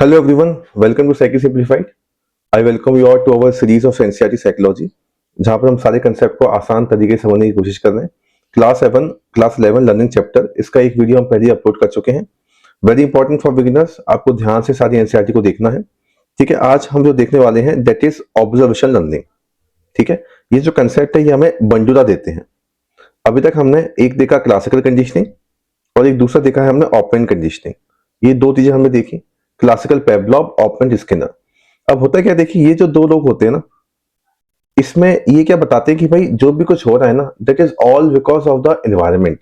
Hello everyone, welcome to Psyche Simplified. I welcome you all to our series of NCERT Psychology, जहाँ पर हम सारे concept को आसान तरीके से समझने की कोशिश कर रहे हैं। क्लास 11 लर्निंग चैप्टर, इसका एक वीडियो हम पहले अपलोड कर चुके हैं। वेरी इंपॉर्टेंट फॉर बिगिनर्स, आपको ध्यान से सारी एनसीईआरटी को देखना है। ठीक है, आज हम जो देखने वाले हैं दैट इज ऑब्जर्वेशन लर्निंग। ठीक है, ये जो कंसेप्ट है ये हमें बंडूरा देते हैं। अभी तक हमने एक देखा क्लासिकल कंडीशनिंग और एक दूसरा देखा है हमने ऑपरेंट कंडीशनिंग। ये दो चीजें हमने देखी, क्लासिकल पेवलॉव, ऑपरेंट स्किनर। अब होता क्या, देखिए ये जो दो लोग होते हैं ना, इसमें ये क्या बताते हैं कि भाई जो भी कुछ हो रहा है ना that is all because of the environment.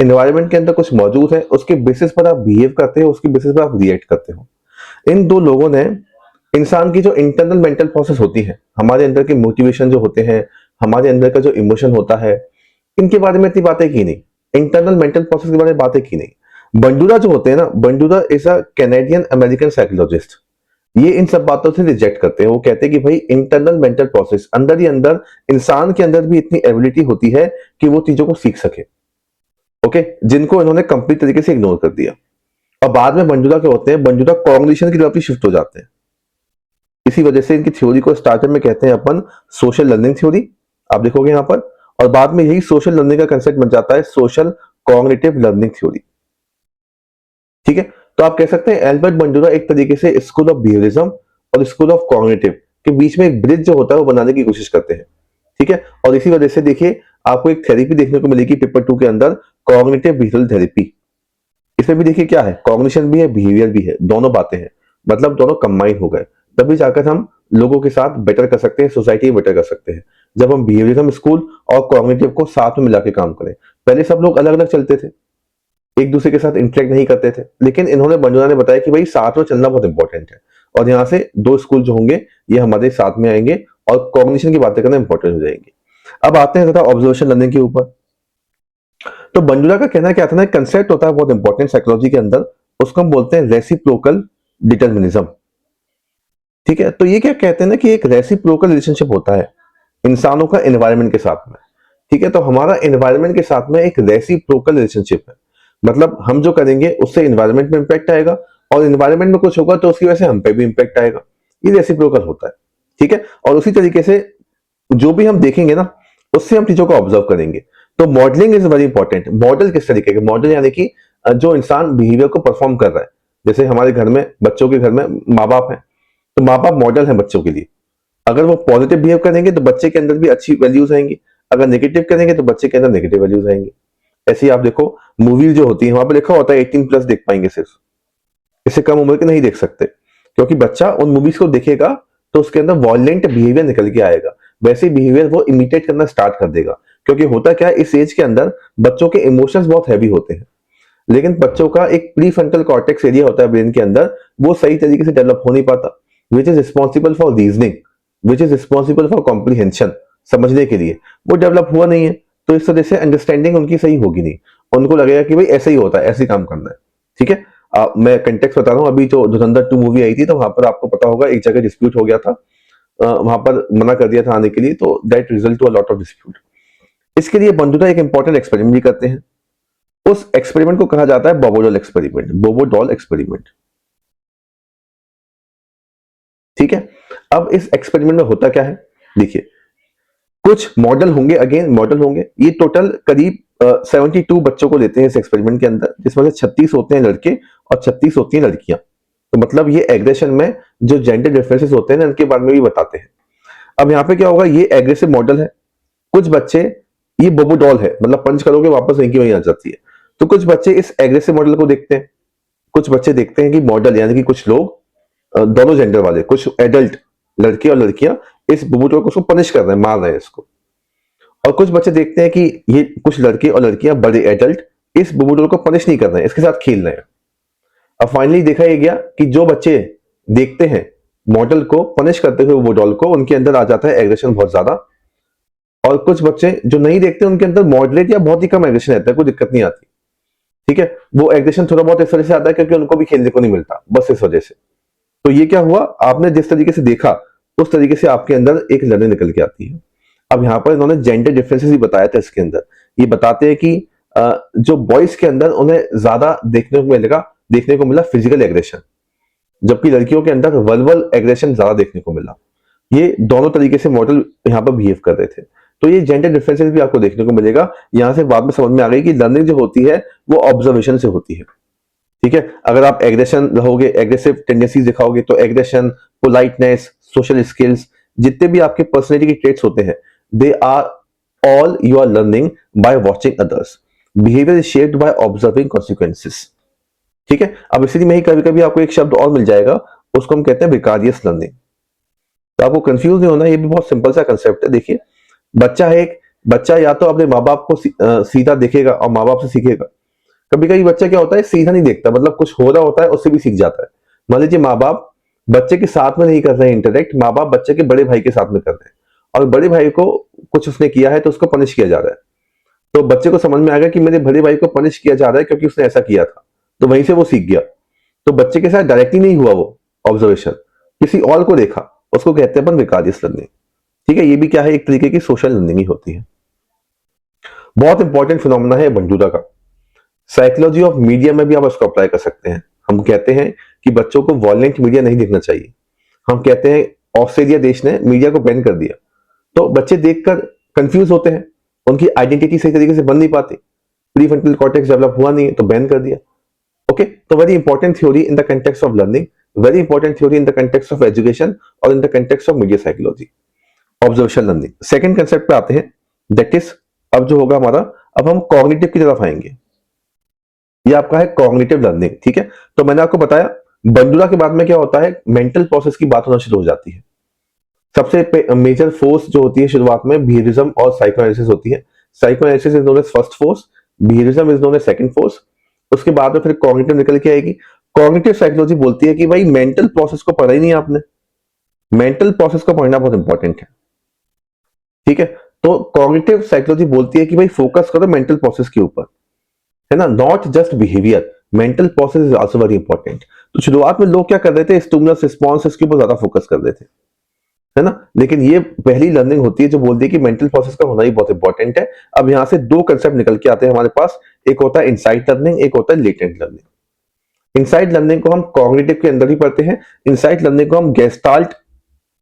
Environment के अंदर कुछ मौजूद है, उसके बेसिस पर आप बिहेव करते हो, उसके बेसिस पर आप रिएक्ट करते हो। इन दो लोगों ने इंसान की जो इंटरनल मेंटल प्रोसेस होती है, हमारे अंदर के मोटिवेशन जो होते हैं, हमारे अंदर का जो इमोशन होता है, इनके बारे में इतनी बातें की नहीं। इंटरनल मेंटल प्रोसेस के बारे में बातें की नहीं। बंडूरा जो होते हैं ना, Bandura is a Canadian American psychologist. ये इन सब बातों से रिजेक्ट करते हैं। वो कहते हैं कि भाई इंटरनल मेंटल प्रोसेस, अंदर ही अंदर इंसान के अंदर भी इतनी एबिलिटी होती है कि वो चीजों को सीख सके। ओके, जिनको इन्होंने कंप्लीट तरीके से इग्नोर कर दिया। और बाद में बंडूरा क्या होते हैं, बंडूरा कॉग्निशन की तरफ शिफ्ट हो जाते हैं। इसी वजह से इनकी थ्योरी को स्टार्टर में कहते हैं अपन सोशल लर्निंग थ्योरी, आप देखोगे यहां पर। और बाद में यही सोशल लर्निंग का कंसेप्ट बन जाता है सोशल कॉग्निटिव लर्निंग थ्योरी। ठीक है, तो आप कह सकते हैं एल्बर्ट बंडूरा एक तरीके से स्कूल ऑफ बिहेवियरिज्म और स्कूल ऑफ कॉग्निटिव के बीच में एक ब्रिज जो होता है वो बनाने की कोशिश करते हैं। ठीक है, और इसी वजह से देखिए आपको एक थेरेपी देखने को मिलेगी पेपर 2 के अंदर, कॉग्निटिव बिहेवियरल थेरेपी। इसमें भी देखिए क्या है, कॉग्निशन भी है, बिहेवियर भी है, दोनों बातें हैं, मतलब दोनों कंबाइन हो गए। तभी जाकर हम लोगों के साथ बेटर कर सकते हैं, सोसाइटी में बेटर कर सकते हैं, जब हम बिहेवियरिज्म स्कूल और कॉग्निटिव को साथ में मिला के काम करें। पहले सब लोग अलग अलग चलते थे, एक दूसरे के साथ इंटरेक्ट नहीं करते थे, लेकिन इन्होंने बंडूरा ने बताया कि भाई साथ में चलना बहुत इंपॉर्टेंट है। और यहाँ से दो स्कूल जो होंगे ये हमारे साथ में आएंगे और कॉग्निशन की बातें करना इंपॉर्टेंट हो जाएंगी। अब आते हैं जरा ऑब्जर्वेशन लर्निंग के ऊपर। तो बंडूरा का कहना क्या था ना, कंसेप्ट होता है बहुत इंपॉर्टेंट साइकोलॉजी के अंदर, उसको हम बोलते हैं रेसिप्रोकल डिटर्मिनिज्म। ठीक है, तो ये क्या कहते हैं ना कि एक रेसिप्रोकल रिलेशनशिप होता है इंसानों का एनवायरनमेंट के साथ में। ठीक है, तो हमारा एनवायरनमेंट के साथ में एक रेसिप्रोकल रिलेशनशिप है। मतलब हम जो करेंगे उससे एनवायरनमेंट में इंपैक्ट आएगा, और एनवायरनमेंट में कुछ होगा तो उसकी वजह से हम पे भी इंपैक्ट आएगा। ये रेसिप्रोकल होता है। ठीक है, और उसी तरीके से जो भी हम देखेंगे ना उससे हम चीजों को ऑब्जर्व करेंगे। तो modelling is very important. Model किस तरीके के, मॉडल यानी कि जो इंसान बिहेवियर को परफॉर्म कर रहा है। जैसे हमारे घर में, बच्चों के घर में माँ बाप है, तो माँ बाप मॉडल है बच्चों के लिए। अगर वो पॉजिटिव बिहेव करेंगे तो बच्चे के अंदर भी अच्छी वैल्यूज आएंगी, अगर नेगेटिव करेंगे तो बच्चे के अंदर नेगेटिव वैल्यूज आएंगी। ऐसे ही आप देखो मूवीज जो होती है वहां पर लिखा होता है 18+ देख पाएंगे सिर्फ, इससे कम उम्र के नहीं देख सकते, क्योंकि बच्चा उन मूवीज को देखेगा तो उसके अंदर वॉयलेंट बिहेवियर निकल के आएगा। वैसे बिहेवियर वो इमिटेट करना स्टार्ट कर देगा, क्योंकि होता क्या है इस एज के अंदर बच्चों के इमोशंस बहुत हैवी होते हैं, लेकिन बच्चों का एक प्री फ्रंटल कॉर्टेक्स एरिया होता है ब्रेन के अंदर, वो सही तरीके से डेवलप हो नहीं पाता, which is responsible for reasoning, which is responsible for comprehension, समझने के लिए वो डेवलप हुआ नहीं है। तो इस वजह से अंडरस्टैंडिंग उनकी सही होगी नहीं, उनको लगेगा कि भाई ऐसे ही होता है, ऐसे ही काम करना है। ठीक है, मैं कंटेक्स्ट बता रहा हूँ। अभी जो धुरंधर 2 मूवी आई थी तो वहां पर आपको पता होगा एक जगह डिस्प्यूट हो गया था, वहां पर मना कर दिया था आने के लिए, तो that result to a lot of dispute. इसके लिए बंडूरा एक इंपॉर्टेंट एक्सपेरिमेंट भी करते हैं। उस एक्सपेरिमेंट को कहा जाता है बोबोडॉल एक्सपेरिमेंट, बोबोडॉल एक्सपेरिमेंट। ठीक है, अब इस एक्सपेरिमेंट में होता क्या है, देखिए कुछ मॉडल होंगे, अगेन मॉडल होंगे। ये टोटल करीब 72 बच्चों को लेते हैं इस एक्सपेरिमेंट के अंदर, जिसमें से 36 होते हैं लड़के और 36 होती हैं लड़कियां। तो मतलब ये एग्रेशन में जो जेंडर डिफरेंसेस होते हैं ना इनके बारे में भी बताते हैं। अब यहाँ पे क्या होगा, ये एग्रेसिव मॉडल है, कुछ बच्चे, ये बोबोडॉल है, मतलब पंच करोगे वापस वहीं की वहीं आ जाती है। तो कुछ बच्चे इस एग्रेसिव मॉडल को देखते हैं, कुछ बच्चे देखते हैं कि मॉडल यानी कि कुछ लोग दोनों जेंडर वाले, कुछ एडल्ट लड़के और लड़कियां इस बोबोडॉल को उसको पनिश कर रहे हैं, मार रहे हैं इसको। और कुछ बच्चे देखते हैं कि ये कुछ लड़के और लड़कियां बड़े एडल्ट इस बोबोडॉल को पनिश नहीं कर रहे हैं, इसके साथ खेल रहे हैं। अब फाइनली देखा ये गया कि जो बच्चे देखते हैं मॉडल को पनिश करते हुए बोबोडॉल को, उनके अंदर आ जाता है एग्रेशन बहुत ज्यादा। और कुछ बच्चे जो नहीं देखते उनके अंदर मॉडरेट या बहुत ही कम एग्रेशन रहता है, कोई दिक्कत नहीं आती। ठीक है, वो एग्रेशन थोड़ा बहुत इस वजह से आता है क्योंकि उनको भी खेलने को नहीं मिलता, बस इस वजह से। तो ये क्या हुआ, आपने जिस तरीके से देखा उस तरीके से आपके अंदर एक लर्निंग निकल के आती है। अब यहाँ पर इन्होंने जेंडर डिफरेंसेस भी बताया था इसके अंदर। ये बताते हैं कि जो बॉयज के अंदर उन्हें ज्यादा देखने को मिला फिजिकल एग्रेशन, जबकि लड़कियों के अंदर वर्बल एग्रेशन ज्यादा देखने को मिला। ये दोनों तरीके से मॉडल यहाँ पर बिहेव कर रहे थे। तो ये जेंडर डिफरेंसेस भी आपको देखने को मिलेगा। यहाँ से बाद में समझ में आ गई कि लर्निंग जो होती है वो ऑब्जर्वेशन से होती है। ठीक है, अगर आप एग्रेशन रहोगे, एग्रेसिव टेंडेंसीज दिखाओगे, तो एग्रेशन, पोलाइटनेस, सोशल स्किल्स, जितने भी आपके पर्सनैलिटी के ट्रेट्स होते हैं, they are all you are learning by watching others. Behaviour is shaped by observing consequences. ठीक है, अब इसीलिए में ही कभी कभी आपको एक शब्द और मिल जाएगा, उसको हम कहते हैं विकारियस लर्निंग। तो आपको कंफ्यूज नहीं होना, ये भी बहुत सिंपल सा कंसेप्ट है। देखिए, बच्चा या तो अपने माँ बाप को सीधा देखेगा और माँ बाप से सीखेगा। कभी कभी बच्चा क्या होता है, सीधा नहीं देखता, मतलब कुछ हो रहा होता है उससे भी सीख जाता है। मान लीजिए माँ बाप बच्चे के साथ में नहीं कर रहे हैं इंटरेक्ट, माँ बाप बच्चे के बड़े भाई के साथ में कर रहे हैं, और बड़े भाई को कुछ उसने किया है तो उसको पनिश किया जा रहा है। तो बच्चे को समझ में आ गया कि मेरे बड़े भाई को पनिश किया जा रहा है क्योंकि उसने ऐसा किया था, तो वहीं से वो सीख गया। तो बच्चे के साथ डायरेक्टली नहीं हुआ वो ऑब्जर्वेशन, किसी और को देखा, उसको कहते हैं अपन विकारियस लर्निंग। ठीक है, ये भी क्या है, एक तरीके की सोशल लर्निंग ही होती है। बहुत इंपॉर्टेंट फिनोमेना है बंडूरा का। साइकोलॉजी ऑफ मीडिया में भी आप इसको अप्लाई कर सकते हैं। हम कहते हैं कि बच्चों को वॉयलेंट मीडिया नहीं देखना चाहिए। हम कहते हैं ऑस्ट्रेलिया देश ने मीडिया को बैन कर दिया, तो बच्चे देखकर कंफ्यूज होते हैं, उनकी आइडेंटिटी सही तरीके से बन नहीं पाती, प्रीफ्रंटल कॉर्टेक्स डेवलप हुआ नहीं है, तो बैन कर दिया। ओके, तो very important theory in the context of learning, very important theory in the context of education और in the context of media psychology. Observation learning. Second concept पे आते हैं, दैट इज, अब जो होगा हमारा, अब हम कॉग्निटिव की तरफ आएंगे। ये आपका है कॉग्निटिव लर्निंग। ठीक है, तो मैंने आपको बताया बंडूरा के बाद में क्या होता है, मेंटल प्रोसेस की बात होना शुरू हो जाती है। सबसे मेजर फोर्स जो होती है शुरुआत में बिहेवियरिज्म और साइकोएनालिसिस होती है। Psychoanalysis is known as first force, behaviourism is known as second force. उसके बाद में फिर कॉग्निटिव निकल के आएगी। कॉग्निटिव साइकोलॉजी बोलती है कि भाई मेंटल प्रोसेस को पढ़ा ही नहीं आपने, मेंटल प्रोसेस को पढ़ना बहुत इंपॉर्टेंट है। ठीक है, तो कॉग्निटिव साइकोलॉजी बोलती है कि भाई फोकस करो मेंटल प्रोसेस के ऊपर, है ना, not just behaviour, mental process is also very important. तो शुरुआत में लोग क्या कर रहे थे, स्टिमुलस रिस्पॉन्स इसके ऊपर ज्यादा फोकस कर रहे थे, है ना, लेकिन ये पहली लर्निंग होती है जो बोलती है कि मेंटल प्रोसेस का होना ही बहुत इंपॉर्टेंट है। अब यहां से दो कंसेप्ट निकल के आते हैं हमारे पास, एक होता है इनसाइट लर्निंग, एक होता है लेटेंट लर्निंग। इनसाइट लर्निंग को हम कॉग्निटिव के अंदर ही पढ़ते हैं, इनसाइट लर्निंग को हम गेस्टाल्ट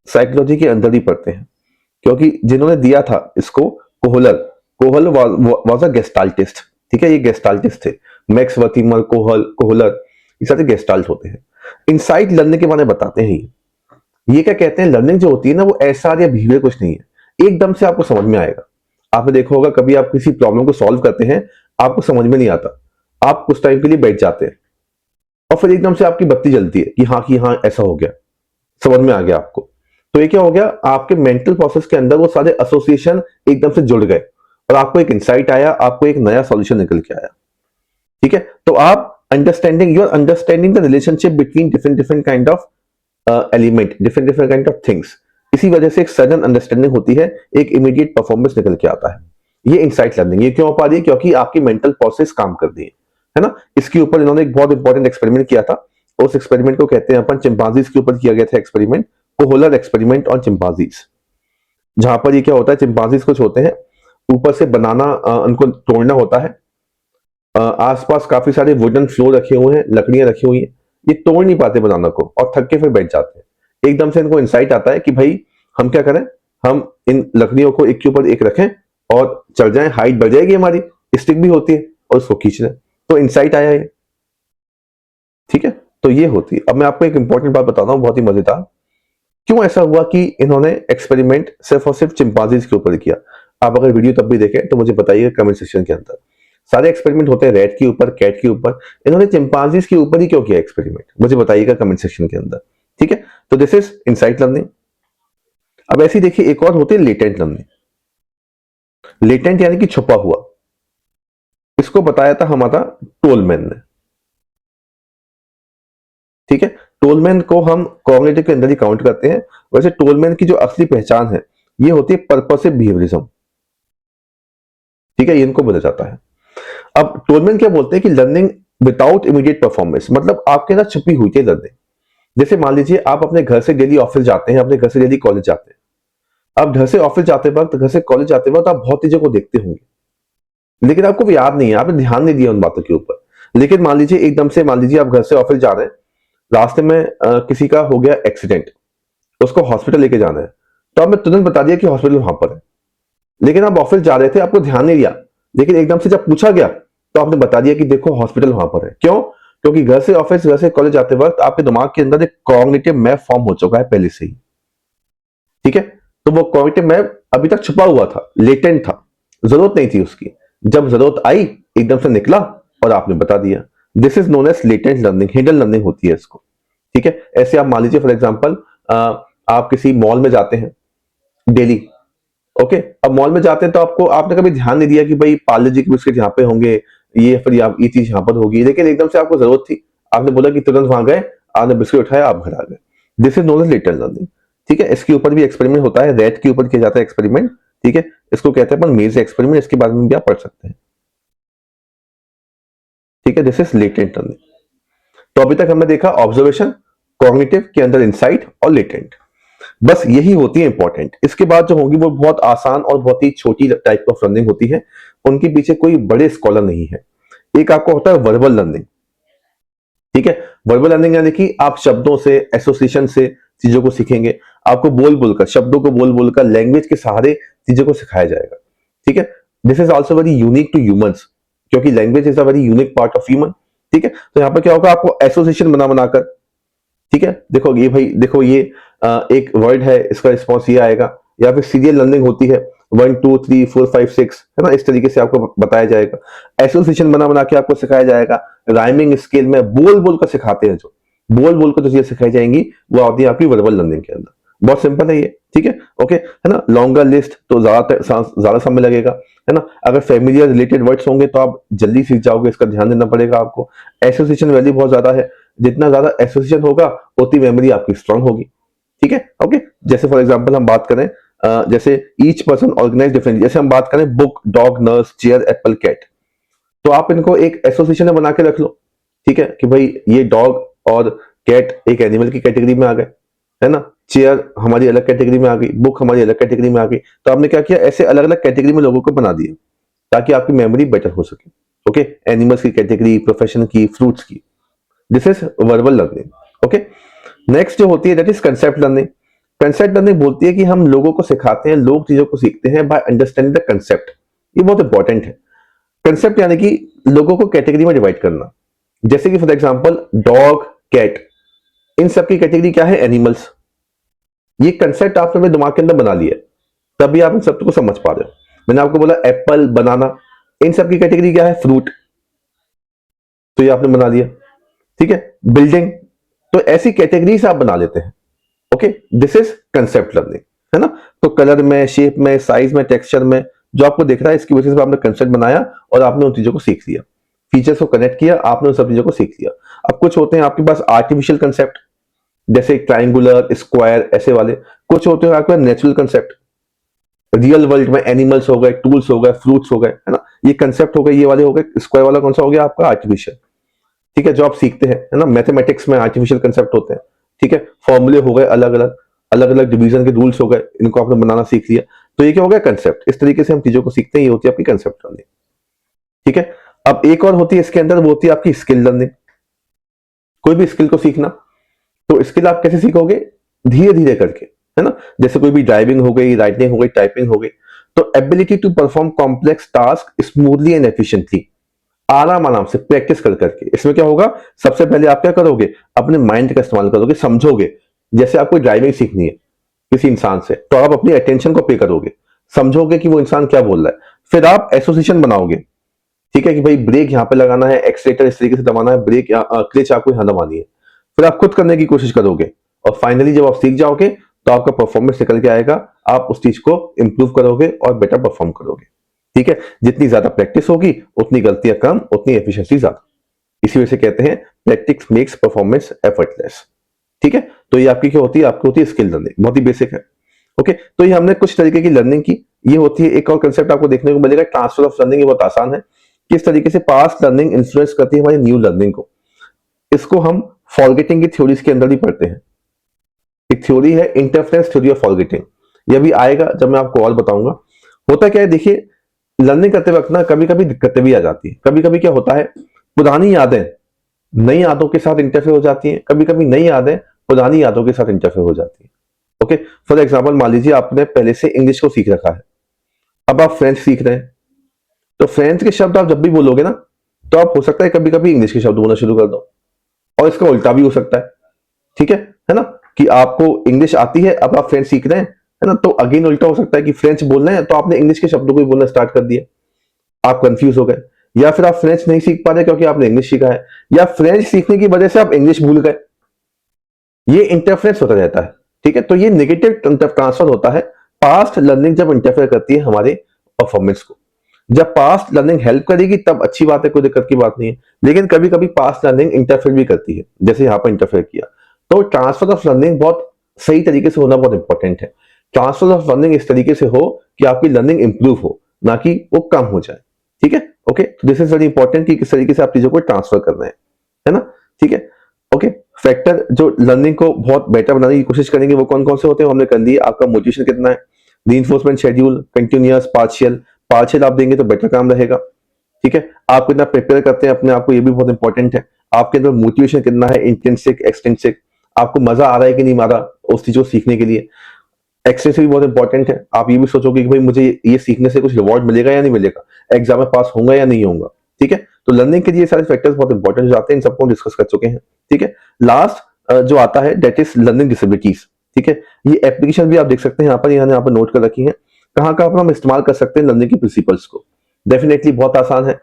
साइकोलॉजी के अंदर ही पढ़ते हैं, क्योंकि जिन्होंने दिया था इसको, कोहलर वाज अ गेस्टाल्टिस्ट। ठीक है, ये गेस्टाल्टिस्ट थे, मैक्स वर्थिमर, कोहलर, ये सारे गेस्टाल्ट होते हैं। इनसाइट लर्निंग के बारे में बताते हैं। ये क्या कहते हैं, लर्निंग जो होती है ना, वो ऐसा या बिहेवियर कुछ नहीं है, एकदम से आपको समझ में आएगा। आपने देखा होगा कभी आप किसी प्रॉब्लम को सॉल्व करते हैं, आपको समझ में नहीं आता, आप कुछ टाइम के लिए बैठ जाते हैं और फिर एकदम से आपकी बत्ती जलती है कि हाँ ऐसा हो गया, समझ में आ गया आपको। तो ये क्या हो गया, आपके मेंटल प्रोसेस के अंदर वो सारे एसोसिएशन एकदम से जुड़ गए और आपको एक इंसाइट आया, आपको एक नया सॉल्यूशन निकल के आया। ठीक है, तो आप you are understanding the relationship between different different kind of element, different kind of things. इसी वजह से एक सडन अंडरस्टैंडिंग होती है, एक इमीडिएट परफॉर्मेंस निकल के आता है। ये इनसाइट लर्निंग। ये क्यों हो पा रही है, क्योंकि आपकी मेंटल प्रोसेस काम कर रही है ना। इसके ऊपर इन्होंने एक बहुत इंपॉर्टेंट एक्सपेरिमेंट किया था, उस एक्सपेरिमेंट को कहते हैं अपन, चिंपांजीज के ऊपर किया गया था experiment, Kohler experiment on chimpanzees. जहां पर ये क्या होता है, चिंपांजीज कुछ होते हैं, ऊपर से बनाना उनको तोड़ना होता है, आसपास काफी सारे वुडन फ्लोर रखे हुए हैं, लकड़ियां रखी हुई हैं, ये तोड़ नहीं पाते बनाना को और थक के फिर बैठ जाते हैं। एकदम से इनको इंसाइट आता है कि भाई हम क्या करें, हम इन लकड़ियों को एक के ऊपर एक रखें और चल जाएं, हाइट बढ़ जाएगी हमारी, स्टिक भी होती है और उसको खींच लें। तो इंसाइट आया है। ठीक है, तो ये होती है। अब मैं आपको एक इंपॉर्टेंट बात बताता हूँ, बहुत ही मजेदार, क्यों ऐसा हुआ कि इन्होंने एक्सपेरिमेंट सिर्फ और सिर्फ चिंपांजीज के ऊपर किया। आप अगर वीडियो तब भी देखें तो मुझे बताइएगा कमेंट सेक्शन के अंदर। सारे एक्सपेरिमेंट होते हैं रैट के ऊपर, कैट के ऊपर, इन्होंने चिंपांजीज के ऊपर ही क्यों किया एक्सपेरिमेंट, मुझे बताइएगा कमेंट सेक्शन के अंदर। ठीक है, तो दिस इज इनसाइट लर्निंग। अब ऐसी देखिए एक और होती है लेटेंट लर्निंग। लेटेंट यानी कि छुपा हुआ, इसको बताया था हमारा टोलमैन ने। ठीक है, टोलमैन को हम कॉग्निटिव के अंदर ही काउंट करते हैं। वैसे टोलमैन की जो असली पहचान है, ये होती है पर्पसिव बिहेवियरिज्म। ठीक है, ये इनको बोला जाता है। अब टोलमैन क्या बोलते हैं कि लर्निंग विदाउट इमीडिएट परफॉर्मेंस, मतलब आपके अंदर छुपी हुई थी लर्निंग। जैसे मान लीजिए आप अपने घर से डेली ऑफिस जाते हैं, अपने घर से डेली कॉलेज जाते हैं। आप घर से ऑफिस जाते वक्त, घर से कॉलेज जाते वक्त आप बहुत चीजों को देखते होंगे, लेकिन आपको भी याद नहीं है, आपने ध्यान नहीं दिया उन बातों के ऊपर। लेकिन मान लीजिए एकदम से, मान लीजिए आप घर से ऑफिस जा रहे हैं, रास्ते में किसी का हो गया एक्सीडेंट, उसको हॉस्पिटल लेके जाना है, तो आपने तुरंत बता दिया कि हॉस्पिटल वहां पर है, लेकिन आप ऑफिस जा रहे थे, आपको ध्यान नहीं दिया, लेकिन एकदम से जब पूछा गया तो आपने बता दिया कि देखो हॉस्पिटल वहां पर है। क्यों? क्योंकि घर से ऑफिस, घर से कॉलेज जाते वक्त आपके दिमाग के अंदर एक कॉग्निटिव मैप फॉर्म हो चुका है पहले से ही। ठीक है, तो वो कॉग्निटिव मैप अभी तक छुपा हुआ था, लेटेंट था, जरूरत नहीं थी उसकी। जब जरूरत आई एकदम से निकला और आपने बता दिया। This is known as latent learning, hidden learning होती है इसको। ठीक है, ऐसे आप मान लीजिए फॉर एग्जाम्पल आप किसी मॉल में जाते हैं डेली। ओके, अब मॉल में जाते हैं तो आपको, आपने कभी ध्यान नहीं दिया कि भाई पार्ले जी के बिस्किट यहाँ पे होंगे, ये फिर ये चीज यहाँ पर होगी, लेकिन एकदम से आपको जरूरत थी, आपने बोला कि तुरंत वहां गए, आपने बिस्किट उठाया, आप घर आ गए। This is known as latent learning. ठीक है, इसके ऊपर भी एक्सपेरिमेंट होता है, रैट के ऊपर किया जाता है एक्सपेरिमेंट। ठीक है, इसको कहते हैं अपन मेज एक्सपेरिमेंट, इसके बारे में भी आप पढ़ सकते हैं। ठीक है, दिस इज लेटेंट लर्निंग। तो अभी तक हमने देखा ऑब्जर्वेशन, कॉग्निटिव के अंदर इंसाइट और लेटेंट, बस यही होती है इंपॉर्टेंट। इसके बाद जो होंगी वो बहुत आसान और बहुत ही छोटी टाइप ऑफ लर्निंग होती है, उनके पीछे कोई बड़े स्कॉलर नहीं है। एक आपको होता है वर्बल लर्निंग। ठीक है, वर्बल लर्निंग यानी कि आप शब्दों से, एसोसिएशन से चीजों को सीखेंगे। आपको बोल बोलकर, शब्दों को बोल बोलकर, लैंग्वेज के सहारे चीजों को सिखाया जाएगा। ठीक है, this is also very unique to humans, क्योंकि language is a very unique part of human. ठीक है, तो यहाँ पर क्या होगा, आपको एसोसिएशन बना बनाकर, ठीक है, देखो ये भाई, देखो ये एक वर्ड है, इसका रिस्पॉन्स ये आएगा। या फिर सीरियल लर्निंग होती है, 1 2 3 4 5 6, है ना, इस तरीके से आपको बताया जाएगा। एसोसिएशन बना बना के आपको सिखाया जाएगा। राइमिंग स्केल में बोल बोल कर सिखाते हैं, जो बोल बोल कर जो चीजें सिखाई जाएंगी वो आती है आपकी वर्बल लर्निंग के अंदर। बहुत सिंपल है ये। ठीक है, ओके, है ना। लॉन्गर लिस्ट तो ज्यादा समय लगेगा, है ना। अगर फेमिलियर रिलेटेड वर्ड्स होंगे तो आप जल्दी सीख जाओगे, इसका ध्यान देना पड़ेगा आपको। एसोसिएशन वैल्यू बहुत ज्यादा है, जितना ज्यादा एसोसिएशन होगा उतनी मेमोरी आपकी स्ट्रांग होगी। ठीक है, ओके। जैसे फॉर एग्जांपल हम बात करें, जैसे ईच पर्सन ऑर्गेनाइज डिफरेंट, जैसे हम बात करें book, dog, nurse, chair, apple, cat, तो आप इनको एक एसोसिएशन में बना के रख लो। ठीक है, कि भाई ये डॉग और कैट एक एनिमल की कैटेगरी में आ गए, है ना। चेयर हमारी अलग कैटेगरी में आ गई, बुक हमारी अलग कैटेगरी में आ गई। तो आपने क्या किया, ऐसे अलग अलग कैटेगरी में लोगों को बना दिया ताकि आपकी मेमोरी बेटर हो सके। ओके, एनिमल्स की कैटेगरी, प्रोफेशन की, फ्रूट्स की। This is verbal learning. Okay, next जो होती है that is concept learning. Concept learning बोलती है कि हम लोगों को सिखाते हैं, लोग चीजों को सीखते हैं बाय अंडरस्टैंडिंग द कंसेप्ट। ये बहुत इंपॉर्टेंट है। कंसेप्ट यानी कि लोगों को कैटेगरी में डिवाइड करना। जैसे कि फॉर एग्जांपल डॉग, कैट, इन सब की कैटेगरी क्या है, एनिमल्स। ये कंसेप्ट आपने अपने दिमाग के अंदर बना लिया, तभी आप इन सब को समझ पा रहे हो। मैंने आपको बोला एप्पल, बनाना, इन सब की कैटेगरी क्या है, फ्रूट, तो ये आपने बना लिया। ठीक है, बिल्डिंग, तो ऐसी कैटेगरीज आप बना लेते हैं। Okay, this is concept learning, है ना। तो कलर में, शेप में, साइज में, टेक्सचर में जो आपको दिख रहा है, इसकी वजह से आपने कंसेप्ट बनाया और आपने उन चीजों को सीख लिया, फीचर्स को कनेक्ट किया, आपने उन सब चीजों को सीख लिया। अब कुछ होते हैं आपके पास आर्टिफिशियल कंसेप्ट, जैसे ट्राइंगुलर, स्क्वायर, ऐसे वाले। कुछ होते हैं आपके पास नेचुरल कंसेप्ट, रियल वर्ल्ड में एनिमल्स हो गए, टूल्स हो गए, फ्रूट्स हो गए, है ना। ये कंसेप्ट हो गए, ये वाले हो गए। स्क्वायर वाला कौन सा हो गया आपका, आर्टिफिशियल। ठीक है, जो आप सीखते हैं, है ना। मैथमेटिक्स में आर्टिफिशियल कंसेप्ट होते हैं। ठीक है, फॉर्मूले हो गए अलग अलग, अलग अलग डिवीजन के रूल्स हो गए, इनको आपने बनाना सीख लिया, तो ये क्या हो गया, कंसेप्ट। इस तरीके से हम चीजों को सीखते हैं, ये होती है आपकी कंसेप्ट लर्निंग। ठीक है, अब एक और होती है इसके अंदर, वो होती है आपकी स्किल लर्निंग। कोई भी स्किल को सीखना, तो स्किल आप कैसे सीखोगे, धीरे धीरे करके, है ना। जैसे कोई भी ड्राइविंग हो गई, राइटिंग हो गई, टाइपिंग हो गई, तो ability to perform complex task smoothly and efficiently, आराम आराम से प्रैक्टिस कर करके। इसमें क्या होगा, सबसे पहले आप क्या करोगे, अपने माइंड का इस्तेमाल करोगे, समझोगे। जैसे आपको ड्राइविंग सीखनी है किसी इंसान से, तो आप अपनी अटेंशन को पे करोगे, समझोगे कि वो इंसान क्या बोल रहा है। फिर आप एसोसिएशन बनाओगे। ठीक है, कि भाई ब्रेक यहाँ पे लगाना है, एक्सीलेटर इस तरीके से दबाना है, ब्रेक क्लच आपको यहाँ दबानी है। फिर आप खुद करने की कोशिश करोगे, और फाइनली जब आप सीख जाओगे तो आपका परफॉर्मेंस निकल के आएगा, आप उस चीज को इंप्रूव करोगे और बेटर परफॉर्म करोगे। ठीक है, जितनी ज्यादा प्रैक्टिस होगी उतनी गलतियां कम, उतनी एफिशिएंसी ज्यादा। इसी वजह से कहते हैं प्रैक्टिस मेक्स परफॉर्मेंस एफर्टलेस। ठीक है, तो ये आपकी क्या होती है, आपकी होती है स्किल लर्निंग, बहुत ही बेसिक है। ओके, तो ये हमने कुछ तरीके की लर्निंग की। ये होती है, एक और कंसेप्ट आपको देखने को मिलेगा, ट्रांसफर ऑफ लर्निंग। ये बहुत आसान है, किस तरीके से पास्ट लर्निंग इन्फ्लुएंस करती है हमारी न्यू लर्निंग को। इसको हम फॉरगेटिंग की थ्योरीज के अंदर भी पढ़ते हैं। एक थ्योरी है इंटरफेरेंस थ्योरी ऑफ फॉरगेटिंग, यह भी आएगा जब मैं आपको और बताऊंगा। होता क्या है, देखिए लर्निंग करते वक्त ना कभी कभी दिक्कतें भी आ जाती है। कभी कभी क्या होता है, पुरानी यादें नई यादों के साथ इंटरफेयर हो जाती है, कभी कभी नई यादें पुरानी यादों के साथ इंटरफेयर हो जाती है। ओके, फॉर एग्जाम्पल मान लीजिए आपने पहले से इंग्लिश को सीख रखा है, अब आप फ्रेंच सीख रहे हैं, तो फ्रेंच के शब्द आप जब भी बोलोगे ना, तो आप हो सकता है कभी कभी इंग्लिश के शब्द बोलना शुरू कर दो, और इसका उल्टा भी हो सकता है। ठीक है ना, कि आपको इंग्लिश आती है, अब आप फ्रेंच सीख रहे हैं, है ना, तो अगेन उल्टा हो सकता है कि फ्रेंच बोल रहे हैं तो आपने इंग्लिश के शब्दों को भी बोलना स्टार्ट कर दिया, आप कंफ्यूज हो गए। या फिर आप फ्रेंच नहीं सीख पा रहे क्योंकि आपने इंग्लिश सीखा है, या फ्रेंच सीखने की वजह से आप इंग्लिश भूल गए। ये इंटरफेरेंस होता रहता है। ठीक है, तो ये नेगेटिव ट्रांसफर होता है पास्ट लर्निंग जब इंटरफेयर करती है हमारे परफॉर्मेंस को। जब पास्ट लर्निंग हेल्प करेगी तब अच्छी बात है, कोई दिक्कत की बात नहीं है, लेकिन कभी कभी पास्ट लर्निंग इंटरफेयर भी करती है, जैसे यहाँ पर इंटरफेयर किया। तो ट्रांसफर ऑफ लर्निंग बहुत सही तरीके से होना बहुत इंपॉर्टेंट है। ट्रांसफर ऑफ लर्निंग इस तरीके से हो कि आपकी लर्निंग इंप्रूव हो, ना कि वो कम हो जाए। ठीक है, okay, this is very important कि किस तरीके से आप चीजों को ट्रांसफर कर रहे हैं, है ना। ठीक है, ओके। फैक्टर जो लर्निंग को बहुत बेटर बनाने की कोशिश करेंगे वो कौन कौन से होते हैं हमने कर लिए। आपका मोटिवेशन कितना है, reinforcement schedule, continuous, partial. Partial आप देंगे तो बेटर काम रहेगा। ठीक है, आप कितना प्रिपेयर करते हैं अपने आप को, ये भी बहुत इंपॉर्टेंट है। आपके अंदर मोटिवेशन कितना है, इंटेंसिक, एक्सटेंसिक, आपको मजा आ रहा है कि नहीं आ रहा उस चीज को सीखने के लिए। एक्सटेंसिव भी बहुत इंपॉर्टेंट है, आप ये भी सोचोगे कि भाई मुझे ये सीखने से कुछ रिवॉर्ड मिलेगा या नहीं मिलेगा, एग्जाम में पास होगा या नहीं होगा। ठीक है, तो लर्निंग के लिए सारे फैक्टर्स बहुत इंपॉर्टेंट हो जाते हैं, इन सबको डिस्कस कर चुके हैं। ठीक है, लास्ट जो आता है दैट इज लर्निंग डिसेबिलिटीज। ठीक है, ये एप्लीकेशन भी आप देख सकते हैं यहाँ पर नोट कर रखी है, कहाँ कहाँ पर हम इस्तेमाल कर सकते हैं लर्निंग की प्रिंसिपल्स को। डेफिनेटली बहुत आसान है,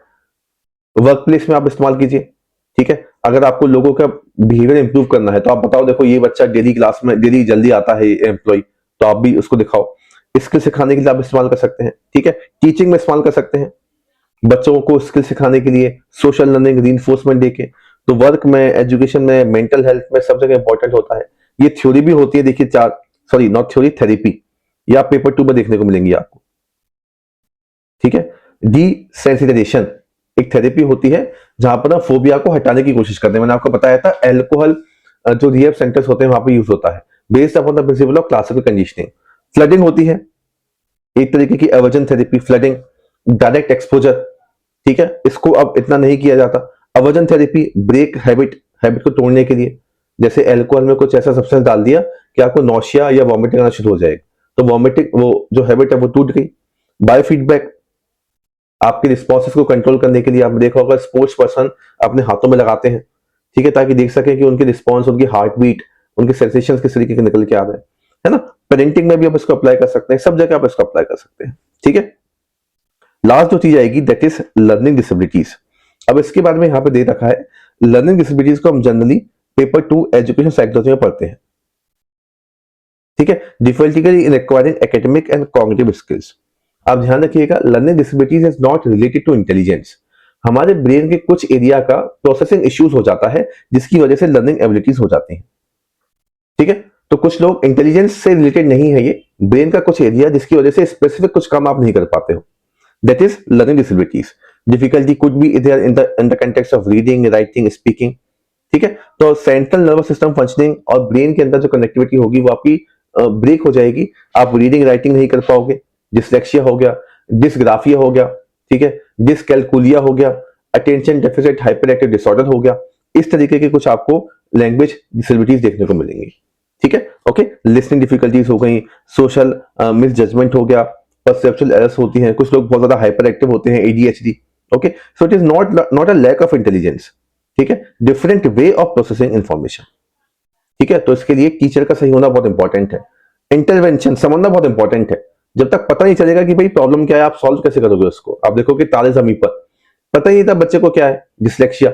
वर्क प्लेस में आप इस्तेमाल कीजिए। ठीक है, अगर आपको लोगों का बिहेवियर इंप्रूव करना है तो आप बताओ देखो ये बच्चा डेली क्लास में डेली जल्दी आता है एम्प्लॉय, तो आप भी उसको दिखाओ। स्किल सिखाने के लिए आप इस्तेमाल कर सकते हैं। ठीक है, टीचिंग में इस्तेमाल कर सकते हैं, बच्चों को स्किल सिखाने के लिए, सोशल लर्निंग, रीइंफोर्समेंट देके। तो वर्क में, एजुकेशन में, मेंटल हेल्थ में सब जगह इंपॉर्टेंट होता है। ये थ्योरी भी होती है, देखिए चार, सॉरी नॉट थ्योरी, थेरेपी, या पेपर 2 में देखने को मिलेंगी आपको। ठीक है, डिसेंसिटाइजेशन एक थेरेपी होती है जहां पर ना फोबिया को हटाने की कोशिश करते हैं। मैंने आपको बताया था एल्कोहल जो रिहेब सेंटर्स होते हैं वहां पे यूज होता है, based upon the principle of classical conditioning. Flooding होती है एक तरीके की aversion therapy, flooding, direct exposure. ठीक है, इसको अब इतना नहीं किया जाता। Aversion therapy, break habit, habit को तोड़ने के लिए, जैसे एल्कोहल में कुछ ऐसा सब्सटेंस डाल दिया कि आपको नौशिया या वॉमिटिंग आना शुरू हो जाएगा, तो वॉमिटिंग वो जो हैबिट है वो टूट गई। बायो फीडबैक, आपके रिस्पॉन्सेस को कंट्रोल करने के लिए आपने देखा होगा स्पोर्ट्स पर्सन अपने हाथों में लगाते हैं। ठीक है, ताकि देख सके कि उनके रिस्पॉन्स, उनकी हार्ट बीट, उनके सेंसेशन किस तरीके के निकल के आ रहे हैं, है ना। पेरेंटिंग में भी आप इसको अप्लाई कर सकते हैं, सब जगह आप इसको अप्लाई कर सकते हैं। ठीक है, लास्ट जो चीज आएगी दैट इज लर्निंग डिसेबिलिटीज। अब इसके बारे में यहाँ पे दे रखा है, लर्निंग डिसेबिलिटीज को हम जनरली पेपर 2 एजुकेशन साइकोलॉजी में पढ़ते हैं। ठीक है, difficulty in acquiring academic and cognitive skills. आप ध्यान रखिएगा, learning disabilities is not related to intelligence. हमारे ब्रेन के कुछ एरिया का प्रोसेसिंग इश्यूज हो जाता है जिसकी वजह से लर्निंग एबिलिटीज हो जाती हैं। ठीक है, तो कुछ लोग इंटेलिजेंस से रिलेटेड नहीं है, ये ब्रेन का कुछ एरिया जिसकी वजह से स्पेसिफिक कुछ काम आप नहीं कर पाते हो, that is learning disabilities. Difficulty could be there in the context of reading, writing, speaking. ठीक है, तो सेंट्रल नर्वस सिस्टम फंक्शनिंग और ब्रेन के अंदर जो कनेक्टिविटी होगी वो आपकी ब्रेक हो जाएगी, आप रीडिंग राइटिंग नहीं कर पाओगे, डिसलेक्सिया हो गया, डिसग्राफिया हो गया, ठीक है, डिसकैलकुलिया हो गया, attention deficit hyper active disorder हो गया। इस तरीके के कुछ आपको लैंग्वेज डिसेबिलिटीज देखने को मिलेंगी। ठीक है, ओके, लिसनिंग डिफिकल्टीज हो गई, सोशल मिस जजमेंट हो गया, परसेप्चुअल एरर्स होती हैं, कुछ लोग बहुत ज्यादा हाइपर एक्टिव होते हैं, ADHD. Okay, so it is not a lack of intelligence. ठीक है, different way of processing information. ठीक है, तो इसके लिए टीचर का सही होना बहुत इंपॉर्टेंट है। इंटरवेंशन समझना बहुत इंपॉर्टेंट है। जब तक पता नहीं चलेगा कि भाई प्रॉब्लम क्या है, आप सॉल्व कैसे करोगे उसको। आप देखो कि तारे जमीन पर पता ही नहीं था बच्चे को क्या है, डिसलेक्सिया,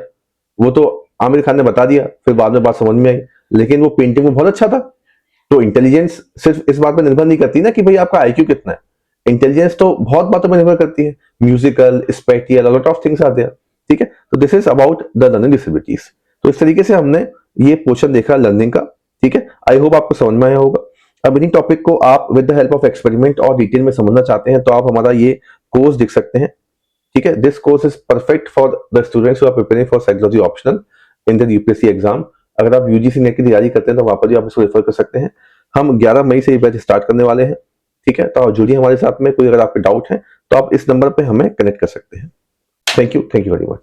वो तो आमिर खान ने बता दिया, फिर बाद में बात समझ में आई, लेकिन वो पेंटिंग में बहुत अच्छा था। तो इंटेलिजेंस सिर्फ इस बात पर निर्भर नहीं करती ना कि भाई आपका आईक्यू कितना है, इंटेलिजेंस तो बहुत बातों पर निर्भर करती है, musical, spatial, lot of things are there. ठीक है, तो this is about the learning disabilities. तो इस तरीके से हमने ये पोर्शन देखा लर्निंग का। ठीक है, आई होप आपको समझ में आया होगा। अब इन्हीं टॉपिक को आप with the help of experiment और डिटेल में समझना चाहते हैं तो आप हमारा ये कोर्स देख सकते हैं। ठीक है, this course is perfect for the students who are preparing for psychology optional in the UPSC exam. अगर आप यूजीसी नेट की तैयारी करते हैं तो वहां पर भी आप इसको रेफर कर सकते हैं। हम 11 मई से ये बैच स्टार्ट करने वाले हैं। ठीक है, तो आप जुड़िए हमारे साथ में। कोई अगर आपके डाउट है तो आप इस नंबर पे हमें कनेक्ट कर सकते हैं। Thank you very much.